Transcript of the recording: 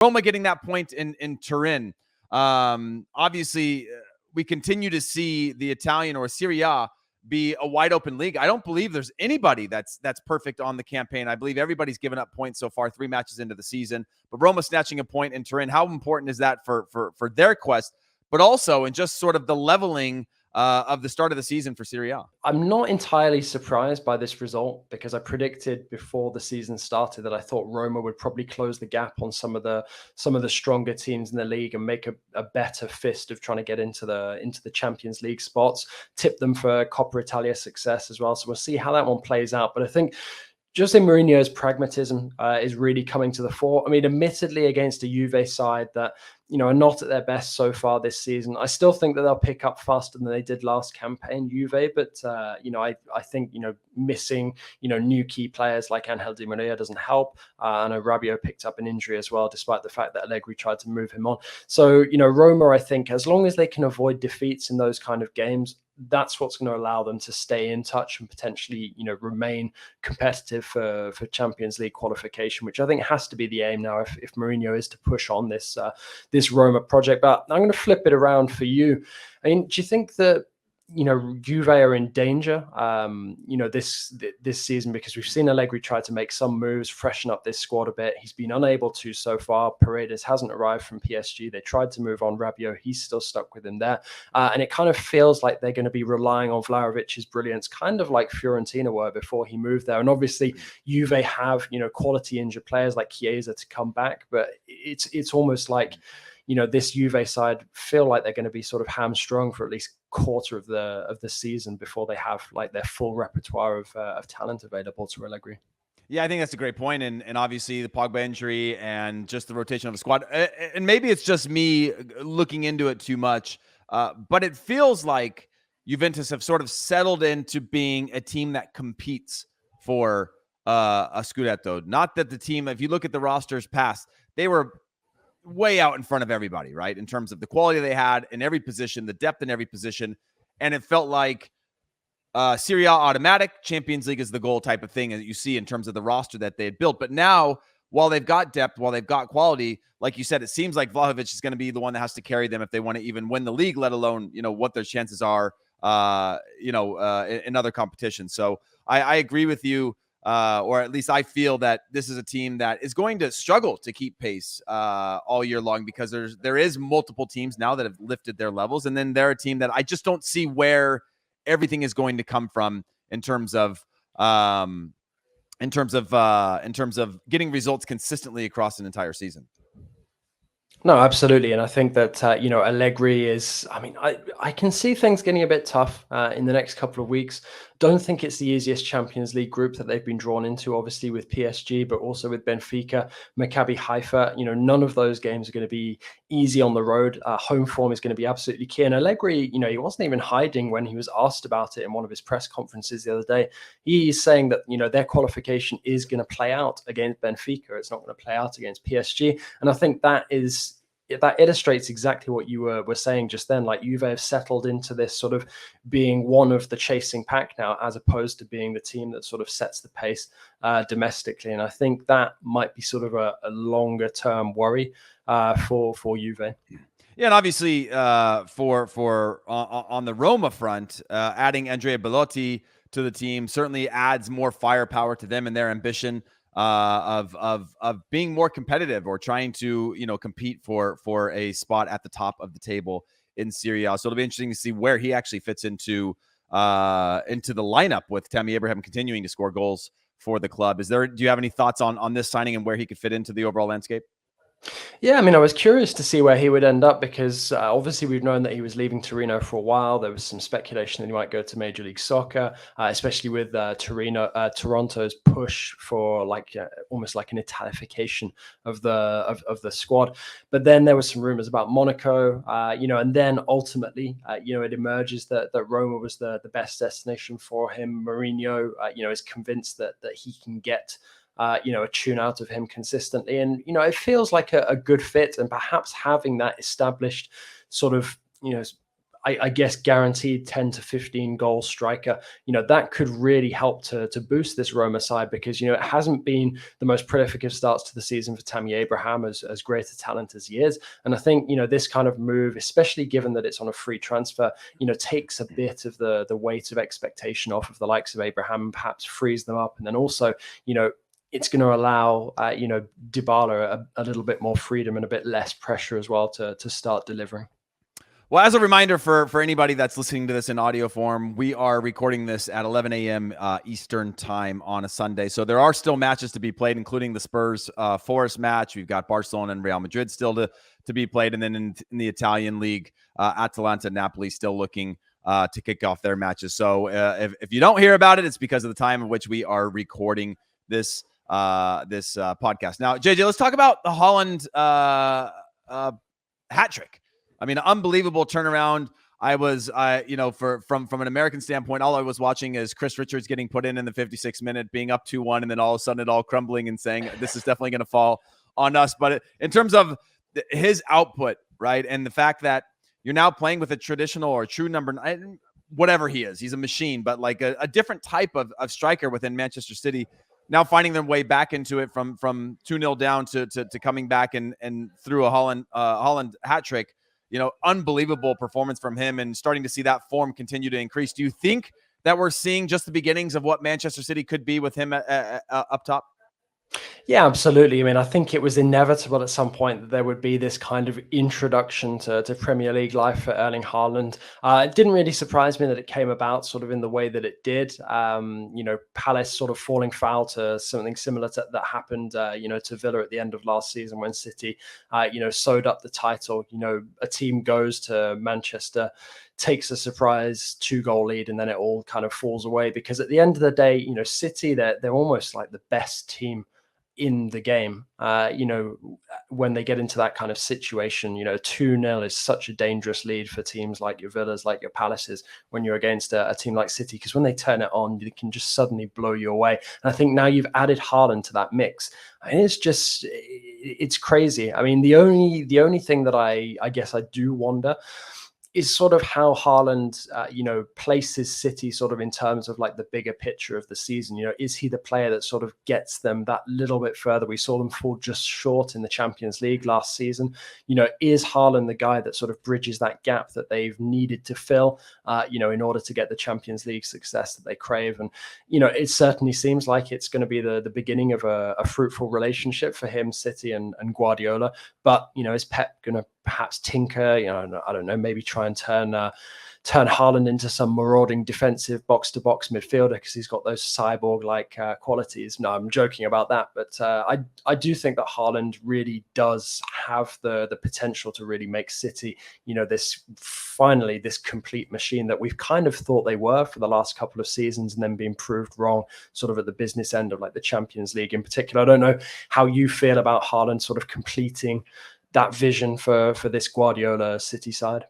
Roma getting that point in Turin. Obviously, we continue to see the Italian or Serie A be a wide open league. I don't believe there's anybody that's perfect on the campaign. I believe everybody's given up points so far, 3 matches into the season. But Roma snatching a point in Turin, how important is that for their quest? But also in just sort of the leveling of the start of the season for Serie A. I'm not entirely surprised by this result, because I predicted before the season started that I thought Roma would probably close the gap on some of the stronger teams in the league and make a better fist of trying to get into the Champions League spots, tip them for Coppa Italia success as well. So we'll see how that one plays out. But I think Jose Mourinho's pragmatism is really coming to the fore. I mean, admittedly, against a Juve side that, are not at their best so far this season, I still think that they'll pick up faster than they did last campaign, Juve. But, I think, missing, new key players like Angel Di Maria doesn't help. I know Rabiot picked up an injury as well, despite the fact that Allegri tried to move him on. So, Roma, I think, as long as they can avoid defeats in those kind of games, that's what's going to allow them to stay in touch and potentially, remain competitive for Champions League qualification, which I think has to be the aim now if Mourinho is to push on this Roma project. But I'm going to flip it around for you. I mean, do you think that Juve are in danger, this season, because we've seen Allegri try to make some moves, freshen up this squad a bit. He's been unable to so far. Paredes hasn't arrived from PSG. They tried to move on Rabiot. He's still stuck with him there. And it kind of feels like they're going to be relying on Vlahovic's brilliance, kind of like Fiorentina were before he moved there. And obviously Juve have, quality injured players like Chiesa to come back, but it's almost like, this Juve side feel like they're going to be sort of hamstrung for at least quarter of the season before they have like their full repertoire of talent available to Allegri. Yeah, I think that's a great point. And obviously the Pogba injury and just the rotation of the squad. And maybe it's just me looking into it too much, but it feels like Juventus have sort of settled into being a team that competes for a Scudetto. Not that the team, if you look at the rosters past, they were way out in front of everybody, right? In terms of the quality they had in every position, the depth in every position. And it felt like Serie A automatic, Champions League is the goal type of thing that you see in terms of the roster that they had built. But now, while they've got depth, while they've got quality, like you said, it seems like Vlahovic is going to be the one that has to carry them if they want to even win the league, let alone, what their chances are, in other competitions. So I agree with you. Or at least I feel that this is a team that is going to struggle to keep pace all year long, because there is multiple teams now that have lifted their levels, and then they're a team that I just don't see where everything is going to come from in terms of getting results consistently across an entire season. No, absolutely. And I think that, Allegri is, I can see things getting a bit tough in the next couple of weeks. Don't think it's the easiest Champions League group that they've been drawn into, obviously with PSG, but also with Benfica, Maccabi Haifa. None of those games are going to be easy on the road. Home form is going to be absolutely key. And Allegri, he wasn't even hiding when he was asked about it in one of his press conferences the other day. He's saying that, their qualification is going to play out against Benfica. It's not going to play out against PSG. And I think that illustrates exactly what you were saying just then. Like, Juve have settled into this sort of being one of the chasing pack now, as opposed to being the team that sort of sets the pace domestically. And I think that might be sort of a longer term worry for Juve. Yeah, and obviously for on the Roma front, adding Andrea Belotti to the team certainly adds more firepower to them and their ambition of being more competitive, or trying to compete for a spot at the top of the table in Serie A. So it'll be interesting to see where he actually fits into the lineup, with Tammy Abraham continuing to score goals for the club. Do you have any thoughts on this signing and where he could fit into the overall landscape? Yeah, I was curious to see where he would end up, because obviously we've known that he was leaving Torino for a while. There was some speculation that he might go to Major League Soccer, especially with Toronto's push for almost like an Italification of the squad. But then there was some rumors about Monaco, and then ultimately, it emerges that Roma was the best destination for him. Mourinho, is convinced that he can get a tune out of him consistently. And, it feels like a good fit, and perhaps having that established sort of, I guess guaranteed 10 to 15 goal striker, that could really help to boost this Roma side, because, it hasn't been the most prolific of starts to the season for Tammy Abraham, as great a talent as he is. And I think, this kind of move, especially given that it's on a free transfer, takes a bit of the weight of expectation off of the likes of Abraham, and perhaps frees them up. And then also, it's going to allow, dybala a little bit more freedom and a bit less pressure as well to start delivering. Well, as a reminder for anybody that's listening to this in audio form, we are recording this at 11 a.m. Eastern time on a Sunday. So there are still matches to be played, including the Spurs Forest match. We've got Barcelona and Real Madrid still to be played. And then in the Italian league, Atalanta and Napoli still looking to kick off their matches. So if you don't hear about it, it's because of the time in which we are recording this podcast. Now, JJ, let's talk about the Haaland hat trick. I mean, unbelievable turnaround. I was, from an American standpoint, all I was watching is Chris Richards getting put in the 56th minute, being up 2-1, and then all of a sudden it all crumbling and saying this is definitely going to fall on us. But in terms of his output, right, and the fact that you're now playing with a traditional or true number 9, whatever he is, he's a machine, but like a different type of striker within Manchester City, now finding their way back into it from 2-0 down to coming back and through a Haaland hat trick. Unbelievable performance from him, and starting to see that form continue to increase. Do you think that we're seeing just the beginnings of what Manchester City could be with him up top? Yeah, absolutely. I mean, I think it was inevitable at some point that there would be this kind of introduction to Premier League life for Erling Haaland. It didn't really surprise me that it came about sort of in the way that it did. Palace sort of falling foul to something similar to that happened, to Villa at the end of last season when City, sewed up the title. A team goes to Manchester, takes a surprise 2-goal lead, and then it all kind of falls away, because at the end of the day, City, they're almost like the best team in the game. When they get into that kind of situation, 2-0 is such a dangerous lead for teams like your Villas, like your Palaces, when you're against a team like City, because when they turn it on, they can just suddenly blow you away. And I think now you've added Haaland to that mix, and it's crazy. I mean, the only thing that I guess I do wonder is sort of how Haaland, places City sort of in terms of like the bigger picture of the season. Is he the player that sort of gets them that little bit further? We saw them fall just short in the Champions League last season. Is Haaland the guy that sort of bridges that gap that they've needed to fill, in order to get the Champions League success that they crave? And, it certainly seems like it's going to be the beginning of a fruitful relationship for him, City and Guardiola. But, is Pep going to perhaps tinker, I don't know, maybe try and turn Haaland into some marauding defensive box-to-box midfielder because he's got those cyborg-like qualities? No, I'm joking about that. But I do think that Haaland really does have the potential to really make City, this complete machine that we've kind of thought they were for the last couple of seasons, and then being proved wrong sort of at the business end of like the Champions League in particular. I don't know how you feel about Haaland sort of completing that vision for this Guardiola City side.